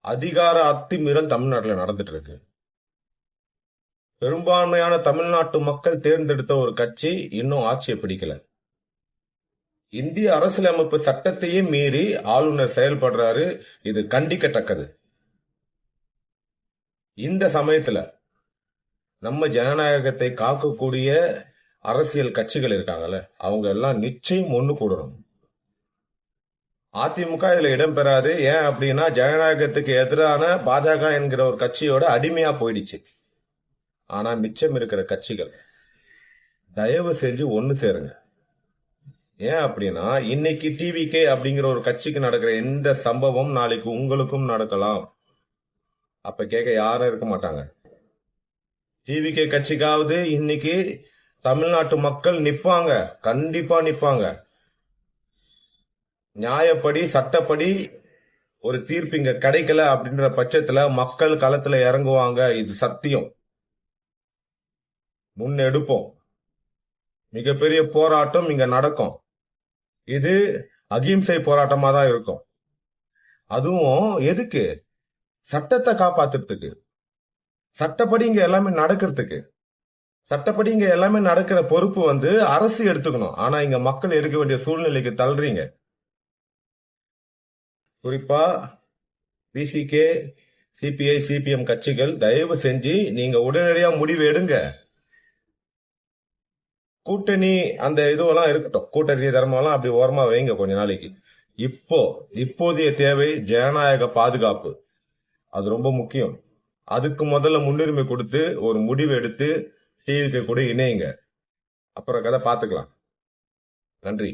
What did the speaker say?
அதிகார அத்துமீறல் தமிழ்நாட்டில் நடந்துட்டு இருக்கு. பெரும்பான்மையான தமிழ்நாட்டு மக்கள் தேர்ந்தெடுத்த ஒரு கட்சி இன்னும் ஆட்சியை பிடிக்கல. இந்திய அரசியலமைப்பு சட்டத்தையே மீறி ஆளுநர் செயல்படுறாரு. இது கண்டிக்கத்தக்கது. இந்த சமயத்துல நம்ம ஜனநாயகத்தை காக்கக்கூடிய அரசியல் கட்சிகள் இருக்காங்கல்ல, அவங்க எல்லாம் நிச்சயம் ஒண்ணு கூடணும். அதிமுக இதுல இடம்பெறாது. ஏன் அப்படின்னா ஜனநாயகத்துக்கு எதிரான பாஜக என்கிற ஒரு கட்சியோட அடிமையா போயிடுச்சு. ஆனா மிச்சம் இருக்கிற கட்சிகள் தயவு செஞ்சு ஒண்ணு சேருங்க. ஏன் அப்படின்னா இன்னைக்கு டிவிகே அப்படிங்கிற ஒரு கட்சிக்கு நடக்கிற எந்த சம்பவம் நாளைக்கு உங்களுக்கும் நடக்கலாம். அப்ப கேட்க யாரும் இருக்க மாட்டாங்க. டிவிகே கட்சிக்காவது இன்னைக்கு தமிழ்நாட்டு மக்கள் நிப்பாங்க, கண்டிப்பா நிப்பாங்க. நியாயப்படி சட்டப்படி ஒரு தீர்ப்பு இங்க கிடைக்கல அப்படின்ற பட்சத்துல மக்கள் களத்துல இறங்குவாங்க. இது சத்தியம். முன்னெடுப்போம். மிகப்பெரிய போராட்டம் இங்க நடக்கும். இது அகிம்சை போராட்டமா தான் இருக்கும். அதுவும் எதுக்கு? சட்டத்தை காப்பாத்துறதுக்கு, சட்டப்படி இங்க எல்லாமே நடக்கிறதுக்கு. சட்டப்படி இங்க எல்லாமே நடக்கிற பொறுப்பு அரசு எடுத்துக்கணும். ஆனா இங்க மக்கள் எடுக்க வேண்டிய சூழ்நிலைக்கு தள்ளுறீங்க. குறிப்பா பிசிகே, சிபிஐ, சிபிஎம் கட்சிகள் தயவு செஞ்சு நீங்க உடனடியா முடிவு எடுங்க. கூட்டணி அந்த இதுவெல்லாம் இருக்கட்டும், கூட்டணி தர்மம்லாம் அப்படி ஓரமா வைங்க கொஞ்ச நாளைக்கு. இப்போதைய தேவை ஜனநாயக பாதுகாப்பு. அது ரொம்ப முக்கியம். அதுக்கு முதல்ல முன்னுரிமை கொடுத்து ஒரு முடிவு எடுத்து டிவிக்கு கூட இணையுங்க. அப்புறம் கதை பார்த்துக்கலாம். நன்றி.